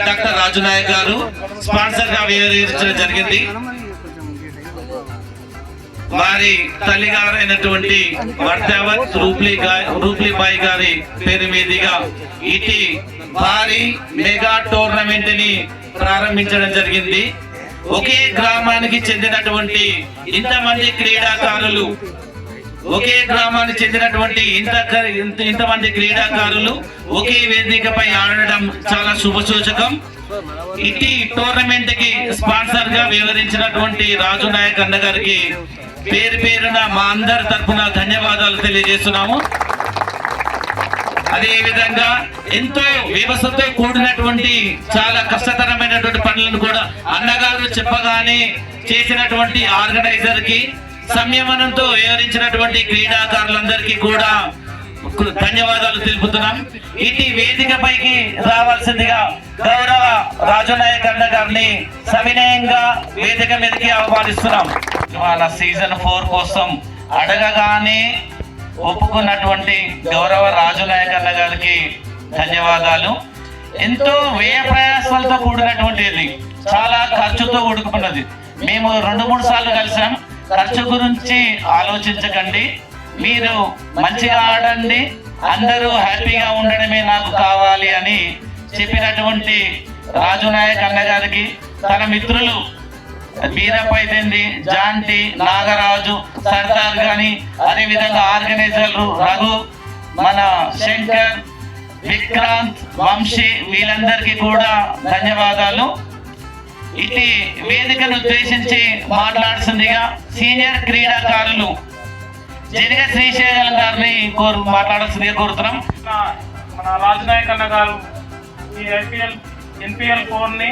Doctor రాజు నాయక్ గారు sponsor గా వివరించడం జరిగింది. వారి తల్లి గారైనటువంటి వర్ధావత్ రూప్లీబాయి గారి పేరు మీదుగా ఇటీ భారీ మెగా టోర్నమెంట్ ని ప్రారంభించడం జరిగింది. ఒకే గ్రామానికి చెందినటువంటి ఇంతమంది క్రీడాకారులు ఇంతమంది క్రీడాకారులు ఒకే వేదికపై ఆడడం చాలా శుభసూచకం. ఇటీ టోర్నమెంట్ కి స్పాన్సర్ గా వివరించినటువంటి రాజు నాయక్ అన్న గారికి పేరు పేరున మా అందరి తరఫున ధన్యవాదాలు తెలియజేస్తున్నాము. అదే విధంగా ఎంతో వ్యవస్థతో కూడినటువంటి చాలా కష్టతరమైనటువంటి పనులను కూడా అన్నగారు చెప్పగానే చేసినటువంటి ఆర్గనైజర్ కి, సంయమనంతో వివరించినటువంటి క్రీడాకారులందరికీ కూడా ధన్యవాదాలు తెలుపుతున్నాం. ఇటు వేదికపైకి రావాల్సిందిగా గౌరవ రాజు నాయక్ అన్న గారిని సవినయంగా వేదిక మీదకి ఆహ్వానిస్తున్నాం. వాళ్ళ సీజన్ 4 కోసం అడగగానే ఒప్పుకున్నటువంటి గౌరవ రాజు నాయక్ అన్న గారికి ధన్యవాదాలు. ఎంతో వ్యయ ప్రయాసాలతో కూడినటువంటిది, చాలా ఖర్చుతో కూడుకున్నది. మేము 2-3 సార్లు కలిసాం. ఖర్చు గురించి ఆలోచించకండి, మీరు మంచిగా ఆడండి, అందరూ హ్యాపీగా ఉండడమే నాకు కావాలి అని చెప్పినటువంటి రాజు నాయక్ అన్న గారికి, తన మిత్రులు బీరపైదేంది, జాంటి, నాగరాజు, సర్దార్ గాని, అదే విధంగా ఆర్గనైజర్లు రఘు, మన శంకర్, విక్రాంత్, వంశీ, వీళ్ళందరికీ కూడా ధన్యవాదాలు. ఇటు వేదికను ఉద్దేశించి మాట్లాడుతుందిగా సీనియర్ క్రీడాకారులు జనిగ శ్రీశైలం గారిని మాట్లాడాల్సిందిగా కోరుతున్నాం. మన రాజు నాయక్ అన్న గారు ఈ NPL 4ని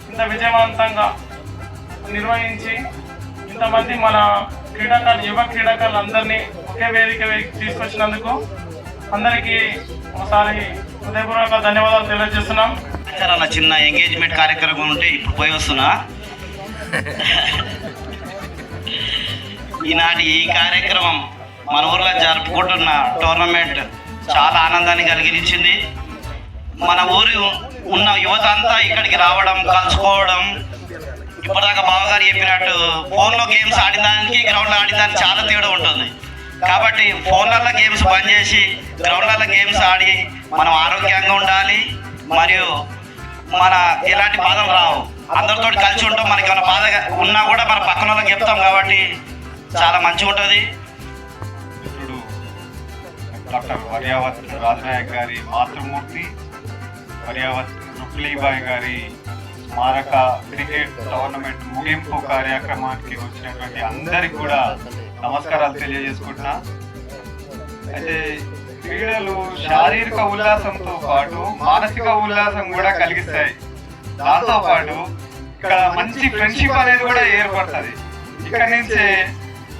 ఇంత విజయవంతంగా నిర్వహించి ఇంతమంది మన యువ క్రీడాకారులు అందరినీ ఒకే వేదిక తీసుకొచ్చినందుకు అందరికీ ఒకసారి హృదయపూర్వక ధన్యవాదాలు తెలియజేస్తున్నాం. అలా చిన్న ఎంగేజ్మెంట్ కార్యక్రమం ఉంటే ఇప్పుడు పోయి వస్తున్నా. ఈనాటి ఈ కార్యక్రమం మన ఊర్లో జరుపుకుంటున్న టోర్నమెంట్ చాలా ఆనందాన్ని కలిగించింది. మన ఊరు ఉన్న యువత అంతా ఇక్కడికి రావడం, కలుసుకోవడం. ఇప్పటిదాకా బావగారు చెప్పినట్టు ఫోన్లో గేమ్స్ ఆడిదానికి గ్రౌండ్లో ఆడిదానికి చాలా తేడా ఉంటుంది. కాబట్టి ఫోన్లలో గేమ్స్ బంద్ చేసి గ్రౌండ్లలో గేమ్స్ ఆడి మనం ఆరోగ్యంగా ఉండాలి. మరియు మన ఎలాంటి బాధలు రావు, అందరితో కలిసి ఉంటాం. మనకి ఏమైనా బాధ ఉన్నా కూడా మన పక్కన వాళ్ళకి చెప్తాం, కాబట్టి చాలా మంచిగా ఉంటుంది. మిత్రుడు డాక్టర్ వర్యావత్ రాజు నాయక్ గారి మాతృమూర్తి, వర్యావత్ రూప్లీబాయి గారి స్మారక క్రికెట్ టోర్నమెంట్ ముగింపు కార్యక్రమానికి వచ్చినటువంటి అందరికి కూడా నమస్కారాలు తెలియజేసుకుంటున్నా. అయితే క్రీడలు శారీరక ఉల్లాసంతో పాటు మానసిక ఉల్లాసం కూడా కలిగిస్తాయి. దాంతో పాటు ఇక్కడ మంచి ఫ్రెండ్షిప్ అనేది కూడా ఏర్పడుతుంది. ఇక్కడ నుంచే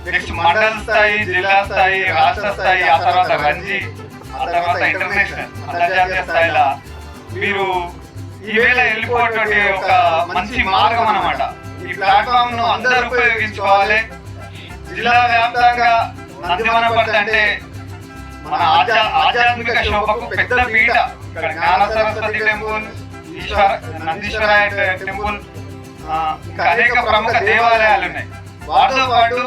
నెక్స్ట్ మండల స్థాయి, జిల్లా స్థాయి, రాష్ట్ర స్థాయి, ఆ తర్వాత రంజీ, ఆ తర్వాత ఇంటర్నేషనల్ అంతర్జాతీయ స్థాయిలో మీరు ఈవేళ వెళ్ళిపోయేటువంటి ఒక మంచి మార్గం అన్నమాట. ఈ ప్లాట్ఫామ్ ను అందరూ ఉపయోగించుకోవాలి. జిల్లా వ్యాప్తంగా నందివనపర్తి అంటే మన ఆధ్యాత్మిక శోభకు పెద్ద పీఠ. ఇక్కడ జ్ఞాన సరస్వతి టెంపుల్, నందీశ్వరాయ టెంపుల్, ఇంకా అనేక ప్రముఖ దేవాలయాలు ఉన్నాయి. వాటితో పాటు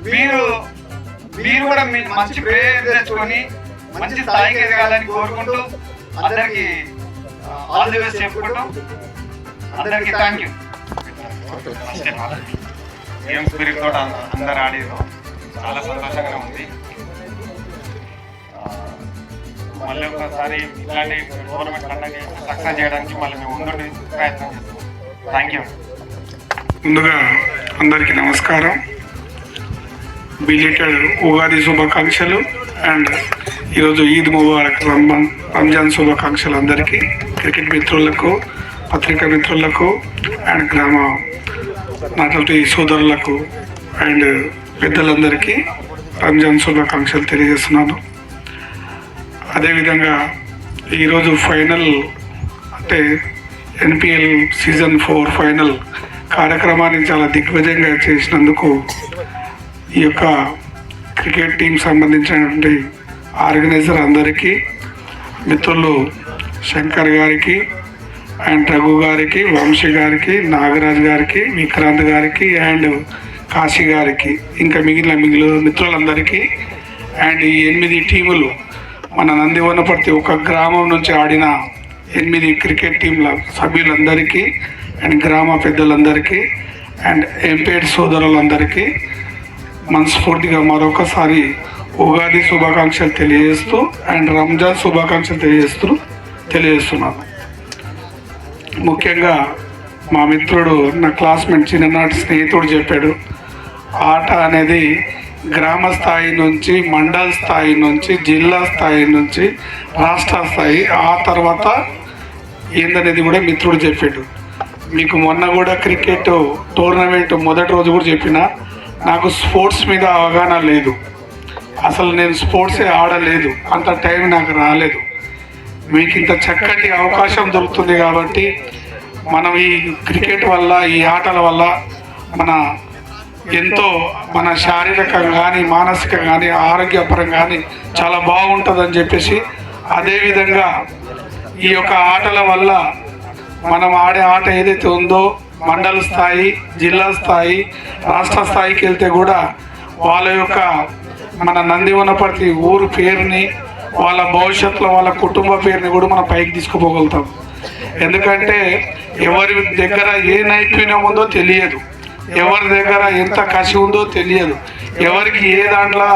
మీరు కూడా మంచి పేరు తెచ్చుకొని మంచి స్థాయికి ఎదగాలని కోరుకుంటూ అందరికి ఆల్ ది బెస్ట్ చెప్పుకుంటూ అందరికి థ్యాంక్ యూ. గేమ్ స్పిరిట్ తోటి అందరు ఆడేది చాలా సంతోషంగా ఉంది. మళ్ళీ ఒకసారి ఇలాంటి టోర్నమెంట్ కండక్ట్ చేసి సక్సెస్ చేయడానికి మళ్ళీ మేము ముందుండి ప్రయత్నం చేస్తాం. Thank you. ముందుగా అందరికీ నమస్కారం. బిలేటెడ్ ఉగాది శుభాకాంక్షలు అండ్ ఈరోజు ఈద్ ముబారక్, రంజాన్ శుభాకాంక్షలు అందరికీ. క్రికెట్ మిత్రులకు, పత్రికా మిత్రులకు అండ్ గ్రామ నాతోటి సోదరులకు అండ్ పెద్దలందరికీ రంజాన్ శుభాకాంక్షలు తెలియజేస్తున్నాను. అదేవిధంగా ఈరోజు ఫైనల్ అంటే NPL సీజన్ 4 ఫైనల్ కార్యక్రమాన్ని చాలా దిగ్విజయంగా చేసినందుకు ఈ యొక్క క్రికెట్ టీం సంబంధించినటువంటి ఆర్గనైజర్ అందరికీ, మిత్రులు శంకర్ గారికి, అండ్ రఘు గారికి, వంశీ గారికి, నాగరాజ్ గారికి, విక్రాంత్ గారికి అండ్ కాశీ గారికి, ఇంకా మిగిలిన మిత్రులందరికీ అండ్ ఈ 8 టీములు మన నందివనపర్తి ఒక గ్రామం నుంచి ఆడిన 8 క్రికెట్ టీంల సభ్యులందరికీ అండ్ గ్రామ పెద్దలందరికీ అండ్ ఎంపీడ్ సోదరులందరికీ మనస్ఫూర్తిగా మరొకసారి ఉగాది శుభాకాంక్షలు తెలియజేస్తూ అండ్ రంజాన్ శుభాకాంక్షలు తెలియజేస్తున్నాను. ముఖ్యంగా మా మిత్రుడు, నా క్లాస్మేట్, చిన్ననాటి స్నేహితుడు చెప్పాడు, ఆట అనేది గ్రామ స్థాయి నుంచి, మండల స్థాయి నుంచి, జిల్లా స్థాయి నుంచి, రాష్ట్ర స్థాయి, ఆ తర్వాత ఏందనేది కూడా మిత్రుడు చెప్పాడు. మీకు మొన్న కూడా క్రికెట్ టోర్నమెంట్ మొదటి రోజు కూడా చెప్పిన, నాకు స్పోర్ట్స్ మీద అవగాహన లేదు, అసలు నేను స్పోర్ట్సే ఆడలేదు, అంత టైం నాకు రాలేదు. మీకు ఇంత చక్కటి అవకాశం దొరుకుతుంది కాబట్టి మనం ఈ క్రికెట్ వల్ల, ఈ ఆటల వల్ల ఎంతో మన శారీరకంగా కానీ, మానసికంగా కానీ, ఆరోగ్యపరంగా కానీ చాలా బాగుంటుందని చెప్పేసి, అదేవిధంగా ఈ యొక్క ఆటల వల్ల మనం ఆడే ఆట ఏదైతే ఉందో మండల స్థాయి, జిల్లా స్థాయి, రాష్ట్ర స్థాయికి వెళ్తే కూడా వాళ్ళ యొక్క మన నందివనపర్తి ఊరు పేరుని, వాళ్ళ భవిష్యత్తులో వాళ్ళ కుటుంబ పేరుని కూడా మనం పైకి తీసుకుపోగలుగుతాం. ఎందుకంటే ఎవరి దగ్గర ఏ నైపుణ్యం ఉందో తెలియదు, ఎవరి దగ్గర ఎంత కసి ఉందో తెలియదు, ఎవరికి ఏ దాంట్లో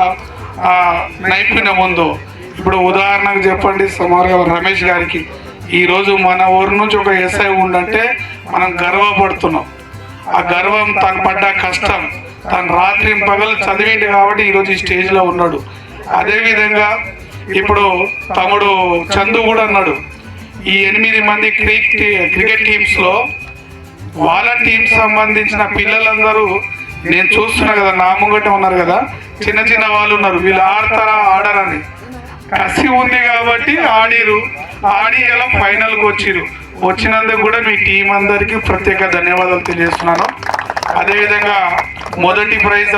నైపుణ్యం ఉందో. ఇప్పుడు ఉదాహరణకు చెప్పండి, సుమారుగా రమేష్ గారికి ఈరోజు మన ఊరి నుంచి ఒక ఎస్ఐ ఉండంటే మనం గర్వపడుతున్నాం. ఆ గర్వం తను పడ్డ కష్టం, తను రాత్రి పగలు చదివింది కాబట్టి ఈరోజు ఈ స్టేజ్లో ఉన్నాడు. అదేవిధంగా ఇప్పుడు తమ్ముడు చందు కూడా అన్నాడు, ఈ 8 మంది క్రికెట్ టీమ్స్లో వాళ్ళ టీం సంబంధించిన పిల్లలందరూ నేను చూస్తున్నా కదా, నా ముంగట ఉన్నారు కదా, చిన్న వాళ్ళు ఉన్నారు, వీళ్ళు ఆడతారా ఆడరని కసి ఉంది కాబట్టి ఆడి ఇలా ఫైనల్కి వచ్చినందుకు కూడా మీ టీం అందరికీ ప్రత్యేక ధన్యవాదాలు తెలియజేస్తున్నాను. అదేవిధంగా మొదటి ప్రైజ్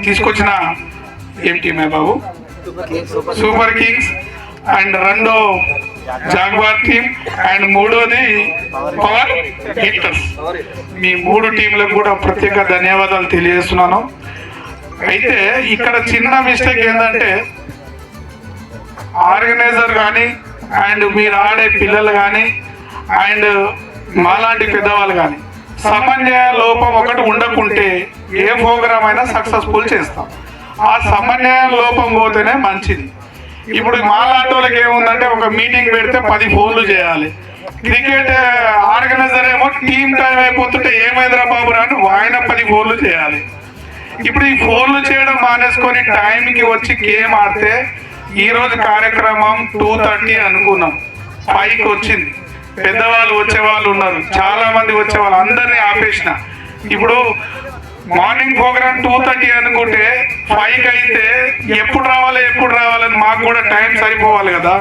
తీసుకొచ్చిన ఏం టీమే బాబు, సూపర్ కింగ్స్, అండ్ రెండో జాగ్వార్ టీం, అండ్ మూడోది పవర్ హిట్టర్స్. మీ 3 టీంలకు కూడా ప్రత్యేక ధన్యవాదాలు తెలియజేస్తున్నాను. అయితే ఇక్కడ చిన్న మిస్టేక్ ఏంటంటే, ఆర్గనైజర్ కానీ అండ్ మీరు ఆడే పిల్లలు కానీ అండ్ మాలాంటి పెద్దవాళ్ళు కానీ సమన్వయ లోపం ఒకటి ఉండకుంటే ఏ ప్రోగ్రామ్ అయినా సక్సెస్ఫుల్ చేస్తాం. ఆ సమన్వయ లోపం పోతేనే మంచిది. ఇప్పుడు మాలాంటి వాళ్ళకి ఏముందంటే, ఒక మీటింగ్ పెడితే 10 ఫోన్లు చేయాలి. క్రికెట్ ఆర్గనైజర్ ఏమో టీం టైం అయిపోతుంటే ఏమైందిరా బాబు అని ఆయన 10 ఫోన్లు చేయాలి. ఇప్పుడు ఈ ఫోన్లు చేయడం మానేసుకొని టైంకి వచ్చి గేమ్ ఆడితే, ఈరోజు కార్యక్రమం 2:30 అనుకున్నాం, 5కి వచ్చింది. పెద్దవాళ్ళు వచ్చేవాళ్ళు ఉన్నారు, చాలా మంది వచ్చేవాళ్ళు, అందరినీ ఆపేసిన. ఇప్పుడు మార్నింగ్ ప్రోగ్రామ్ 2:30 అనుకుంటే 5కి అయితే ఎప్పుడు రావాలని మాకు కూడా టైం సరిపోవాలి కదా.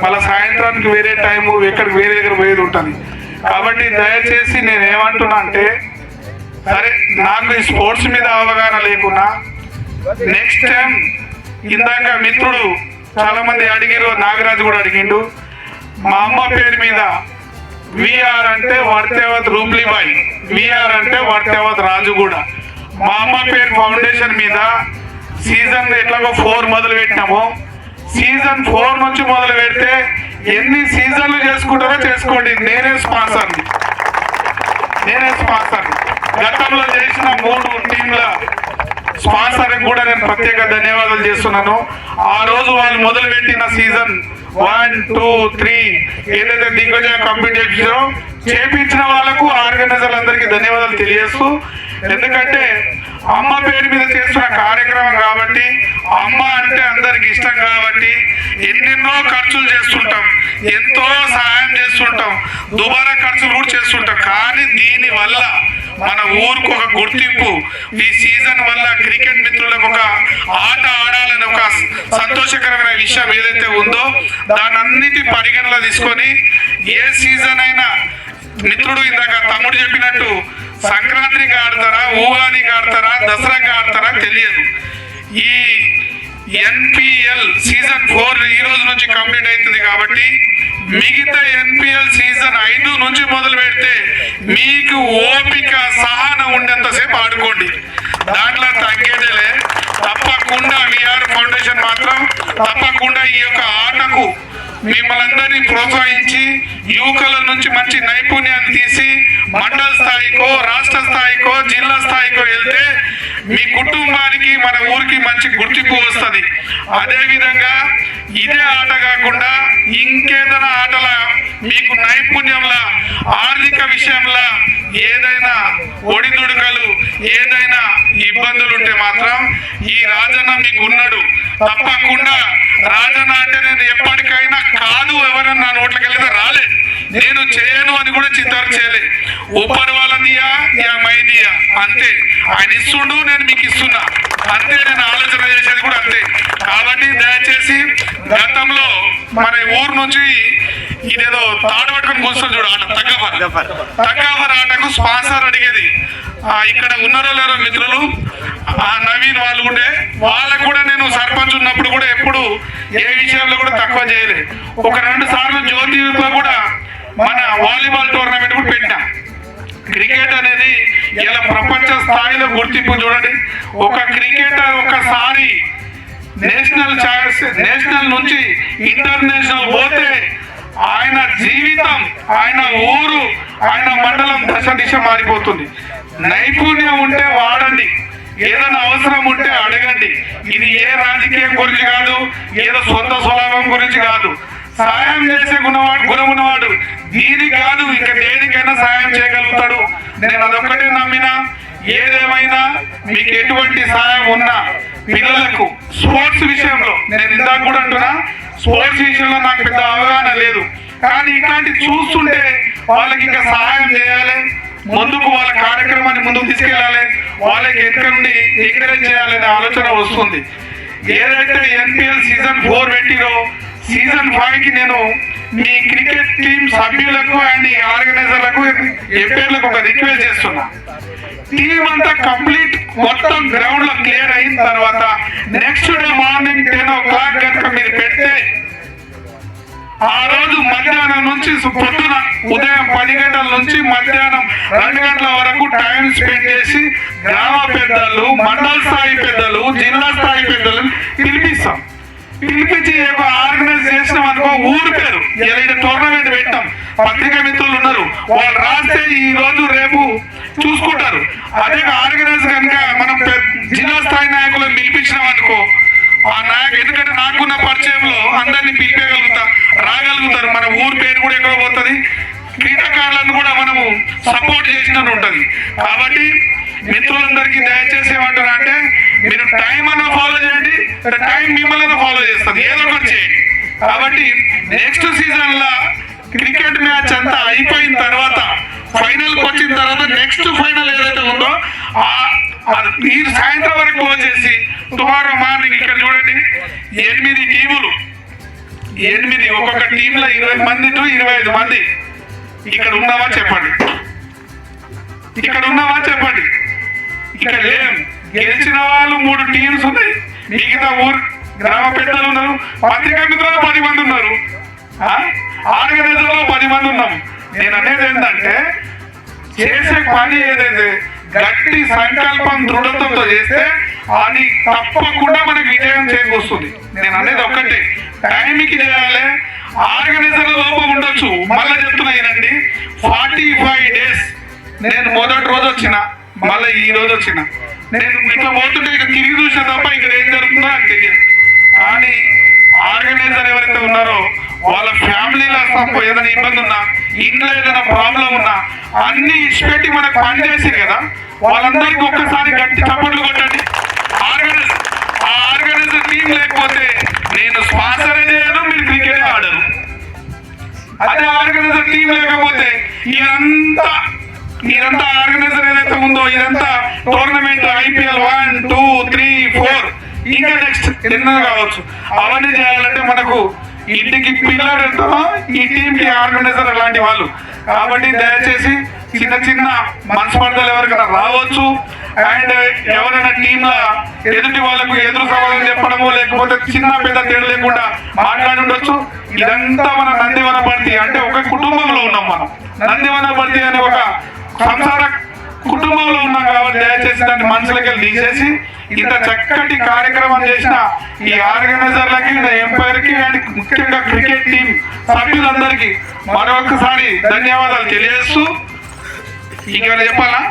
మళ్ళీ సాయంత్రానికి వేరే టైము, ఎక్కడికి వేరే దగ్గర పోయేది ఉంటుంది. కాబట్టి దయచేసి నేను ఏమంటున్నా అంటే, సరే నాకు ఈ స్పోర్ట్స్ మీద అవగాహన లేకున్నా నెక్స్ట్ టైం, ఇందాక మిత్రుడు చాలా మంది అడిగారు, నాగరాజు కూడా అడిగిండు, మా అమ్మ పేరు మీద విఆర్ అంటే వర్తేవత్ రూప్లీబాయి, విఆర్ అంటే వర్తేవత్ రాజుగూడ. మా అమ్మ పేరు ఫౌండేషన్ మీద సీజన్ ఎట్లాగో 4 మొదలు పెట్టినాము. సీజన్ 4 నుంచి మొదలు పెడితే ఎన్ని సీజన్లు చేసుకుంటారో చేసుకోండి, నేనే స్పాన్సర్. గతంలో చేసిన 3 టీంల స్పాన్సర్ కూడా నేను ప్రత్యేక ధన్యవాదాలు చేస్తున్నాను. ఆ రోజు వాళ్ళు మొదలు పెట్టిన సీజన్ 1, 2, 3 ఏదైతే దిగ్గజ కాంపిటీషన్ చేపించిన వాళ్ళకు, ఆర్గనైజర్లు అందరికీ ధన్యవాదాలు తెలియజేస్తూ, ఎందుకంటే అమ్మ పేరు మీద చేస్తున్న కార్యక్రమం కాబట్టి, అమ్మ అంటే అందరికి ఇష్టం కాబట్టి ఎన్నెన్నో ఖర్చులు చేస్తుంటాం, ఎంతో సహాయం చేస్తుంటాం, దుబారా ఖర్చులు కూడా చేస్తుంటాం. కానీ దీని వల్ల మన ఊరికి ఒక గుర్తింపు, ఈ సీజన్ వల్ల క్రికెట్ మిత్రులకు ఒక ఆట ఆడాలని ఒక సంతోషకరమైన విషయం ఏదైతే ఉందో దాని అన్నిటి పరిగణలో తీసుకొని, ఏ సీజన్ అయినా మిత్రుడు ఇందాక తమ్ముడు చెప్పినట్టు సంక్రాంతికి ఆడతారా, ఉగాదికి ఆడతారా, దసరాకి ఆడతారా తెలియదు. ఎన్పిఎల్ సీజన్ 4 ఈ రోజు నుంచి కంప్లీట్ అవుతుంది కాబట్టి మిగతా ఎన్పిఎల్ సీజన్ 5 నుంచి మొదలు పెడితే మీకు ఓపిక సహనం ఉండేంతసేపు ఆడుకోండి, దాంట్లో తగ్గేదేలే. తప్పకుండా విఆర్ ఫౌండేషన్ మాత్రం తప్పకుండా ఈ యొక్క ఆటకు మిమ్మల్ని అందరినీ ప్రోత్సహించి యువకుల నుంచి మంచి నైపుణ్యాన్ని తీసి మండల స్థాయికో రాష్ట్ర స్థాయికో జిల్లా స్థాయికో వెళ్తే మీ కుటుంబానికి మన ఊరికి మంచి గుర్తింపు వస్తుంది. అదేవిధంగా ఇదే ఆట కాకుండా ఇంకేదైనా ఆటల మీకు నైపుణ్యంలా ఆర్థిక విషయంలో ఏదైనా ఒడిదుడుకలు ఏదైనా ఇబ్బందులు ఉంటే మాత్రం ఈ రాజన్న మీకు ఉన్నాడు. తప్పకుండా రాజన్న అంటే నేను ఎప్పటికైనా కాదు ఎవరన్నా నోట్లకి వెళ్తే రాలే, నేను చేయను అని కూడా చిత్తారు చేయలే. ఊపర్ వాళ్ళ దియా యా మై దియా అంతే, ఆయన ఇస్తుండు నేను మీకు ఇస్తున్నా అంతే, నేను ఆలోచన చేసేది కూడా అంతే. కాబట్టి దయచేసి గతంలో మన ఊరు నుంచి ఇదేదో తాడు పట్టుకొని కూర్చొని చూడు ఆట తగ్గవర్ ఆటకు స్పాన్సర్ అడిగేది. ఇక్కడ ఉన్నారో లేరో మిత్రులు ఆ నవీన్ వాళ్ళు ఉండే, వాళ్ళకు కూడా నేను సర్పంచ్ ఉన్నప్పుడు కూడా ఎప్పుడు ఏ విషయంలో కూడా తక్కువ చేయలే. ఒక 2 సార్లు జ్యోతిలో కూడా మన వాలీబాల్ టోర్నమెంట్ కూడా పెట్టినా. క్రికెట్ అనేది ఇలా ప్రపంచ స్థాయిలో గుర్తింపు చూడండి. ఒక క్రికెటర్ ఒకసారి నేషనల్ నుంచి ఇంటర్నేషనల్ పోతే ఆయన జీవితం, ఆయన ఊరు, ఆయన మండలం దిశ మారిపోతుంది. నైపుణ్యం ఉంటే వాడండి, ఏదైనా అవసరం ఉంటే అడగండి. ఇది ఏ రాజకీయం గురించి కాదు, ఏదో సొంత స్వలాభం గురించి కాదు. సాయం చేసే గుణం ఉన్నవాడు దీనికి కాదు ఇంకా దేనికైనా సాయం చేయగలుగుతాడు. నేను అదొక్కటే నమ్మినా. ఏదేమైనా మీకు ఎటువంటి సాయం ఉన్నా పిల్లలకు స్పోర్ట్స్ విషయంలో, నేను ఇందాక కూడా అంటున్నా స్పోర్ట్స్ విషయంలో నాకు పెద్ద అవగాహన లేదు, కానీ ఇట్లాంటి చూస్తుంటే వాళ్ళకి ఇంకా సహాయం చేయాలి, ముందుకు వాళ్ళ కార్యక్రమాన్ని ముందుకు తీసుకెళ్ళాలి, వాళ్ళకి ఎక్కడ నుండి ఎంకరేజ్ చేయాలనే ఆలోచన వస్తుంది. ఏదైతే ఎన్పిఎల్ సీజన్ 4 పెట్టిరో సీజన్ 5కి నేను మీ క్రికెట్ టీం సభ్యులకు అండ్ ఆర్గనైజర్లకు ఎంపైర్లకు ఒక రిక్వెస్ట్ చేస్తున్నా. టీం అంతా కంప్లీట్ మొత్తం గ్రౌండ్ లో క్లియర్ అయిన తర్వాత నెక్స్ట్ డే మార్నింగ్ 10 o'clock కనుక మీరు పెడితే ఆ రోజు మధ్యాహ్నం నుంచి పొద్దున ఉదయం 10 గంటల నుంచి మధ్యాహ్నం 2 గంటల వరకు టైం స్పెండ్ చేసి గ్రామ పెద్దలు, మండల స్థాయి పెద్దలు, జిల్లా స్థాయి పెద్దలు పిలిపిస్తాం. పిలిపించి ఆర్గనైజ్ చేసినాం అనుకో, ఊరు పేరు ఇలా టోర్నమెంట్ పెట్టాం, పత్రికా మిత్రులు ఉన్నారు, వాళ్ళు రాస్తే ఈ రోజు రేపు చూసుకుంటారు. అదే ఆర్గనైజ్ కనుక మనం జిల్లా స్థాయి నాయకులను పిలిపించినాం అనుకో, ఆ నాయకు ఎందుకంటే నాకున్న పరిచయంలో అందరినీ రాగలుగుతారు. మన ఊరు పేరు కూడా ఎక్కడ పోతుంది, క్రీడాకారులను కూడా మనము సపోర్ట్ చేసినట్టు ఉంటుంది. కాబట్టి మిత్రులందరికీ దయచేసి ఏమంటారా అంటే మీరు టైం అన్నా ఫాలో చేయండి, టైం మిమ్మల్ని ఫాలో చేస్తుంది, ఏదో ఒకటి చేయండి. కాబట్టి నెక్స్ట్ సీజన్ లా క్రికెట్ మ్యాచ్ అంతా అయిపోయిన తర్వాత ఫైనల్కి వచ్చిన తర్వాత నెక్స్ట్ ఫైనల్ ఏదైతే ఉందో ఈ సాయంత్రం వరకు క్లోజ్ చేసి టుమారో మార్నింగ్ ఇక్కడ చూడండి 8 టీములు, 8 ఒక్కొక్క టీంలో 20 మంది టు 25 మంది ఇక్కడ ఉన్నావా చెప్పండి, ఇక్కడ లేం. గెలిచిన వాళ్ళు 3 టీమ్స్ ఉన్నాయి, మిగతా ఊరు గ్రామ పెద్దలు ఉన్నారు, పత్రికా మిత్రులు 10 మంది ఉన్నారు, ఆర్గనైజర్లో 10 మంది ఉన్నాం. నేను అనేది ఏంటంటే చేసే పని ఏదైతే గట్టి సంకల్పం దృఢత్వంతో చేస్తే అది తప్పకుండా మనకి విజయం చేకూరుస్తుంది. నేను అనేది ఒక్కటే, టైంకి చేయాలి. ఆర్గనైజర్ల లోపం ఉండొచ్చు, మళ్ళీ చెప్తున్నా ఏనండి, 45 days నేను మొదటి రోజు వచ్చిన, మళ్ళీ ఈ రోజు వచ్చిన, నేను ఇట్లా పోతుంటే ఇక్కడ తిరిగి చూసిన తప్ప ఇక్కడ ఏం జరుగుతుందో నాకు తెలియదు. కానీ ఆర్గనైజర్ ఎవరైతే ఉన్నారో వాళ్ళ ఫ్యామిలీలో ఏదైనా ఇబ్బంది ఉన్నా, ఇంట్లో ఏదైనా ప్రాబ్లం ఉన్నా అన్ని ఇచ్చిపెట్టి మనకు పనిచేసారు కదా, వాళ్ళందరికీ ఒక్కసారి గట్టి చప్పట్లు కొట్టండి. ఆర్గనైజర్ టీం లేకపోతే నేను స్పాన్సర్ చేయను, మీరు క్రికెట్ ఆడరు. అదే ఆర్గనైజర్ టీం లేకపోతే ఇదంతా ఆర్గనైజర్ ఏదైతే ఉందో ఇదంతా టోర్నమెంట్ IPL 1, 2, 3, 4 ఇంకా నెక్స్ట్ ఎన్నో కావచ్చు, అవన్నీ చేయాలంటే మనకు ఇంటికి పిల్లలు ఎంతనో ఈ టీంకి ఆర్గనైజర్ అలాంటి వాళ్ళు. కాబట్టి దయచేసి చిన్న మనస్పర్ధలు ఎవరికైనా రావచ్చు, అండ్ ఎవరైనా టీంలో ఎదుటి వాళ్ళకు ఎదురు సవాలు చెప్పడము లేకపోతే చిన్న పెద్ద తేడా లేకుండా మాట్లాడి ఉండొచ్చు. ఇదంతా మన నందివనపర్తి అంటే ఒక కుటుంబంలో ఉన్నాం మనం. నందివనపర్తి అనే ఒక సంసార కుటుంబంలో ఉన్నాం కాబట్టి దయచేసి దాన్ని మనసులకి తీసేసి ఇంత చక్కటి కార్యక్రమం చేసిన ఈ ఆర్గనైజర్లకి, ఎంపైర్కి అండ్ ముఖ్యంగా క్రికెట్ టీం సభ్యులందరికీ మరొకసారి ధన్యవాదాలు తెలియజేస్తూ ఇంకేమైనా చెప్పాలా?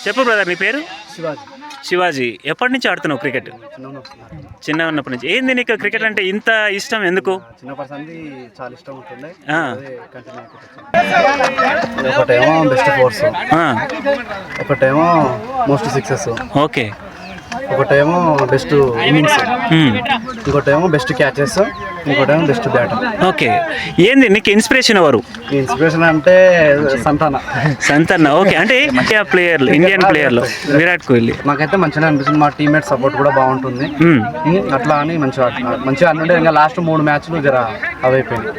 చెప్పు బ్రదర్, నీ పేరు? శివాజీ. శివాజీ. ఎప్పటి నుంచి ఆడుతున్నావు క్రికెట్? చిన్న ఉన్నప్పటి నుంచి. ఏంది నీకు క్రికెట్ అంటే ఇంత ఇష్టం ఎందుకు? చిన్నప్పటి నుండి చాలా ఇష్టం ఉంటుండే. ఆ. ఒకటేమో బెస్ట్ ఫోర్స్, ఆ, ఒకటేమో మోస్ట్ సిక్సెస్, ఓకే. ఒకటేమో బెస్ట్ ఇన్నింగ్స్, ఇంకోటేమో బెస్ట్ క్యాచెస్, ఇంకోటేమో బెస్ట్ బ్యాటర్. ఓకే. ఏంది నీకు ఇన్స్పిరేషన్ ఎవరు? ఇన్స్పిరేషన్ అంటే సంతాన. సంతన్న. ఓకే. అంటే ఇండియన్ ప్లేయర్లో విరాట్ కోహ్లీ. నాకైతే మంచిగా అనిపిస్తుంది. మా టీమ్మేట్ సపోర్ట్ కూడా బాగుంటుంది. అట్లా అని మంచిగా ఆడుతున్నారు. మంచిగా అంటే ఇంకా లాస్ట్ 3 మ్యాచ్లు జర అవైపోయినాయి.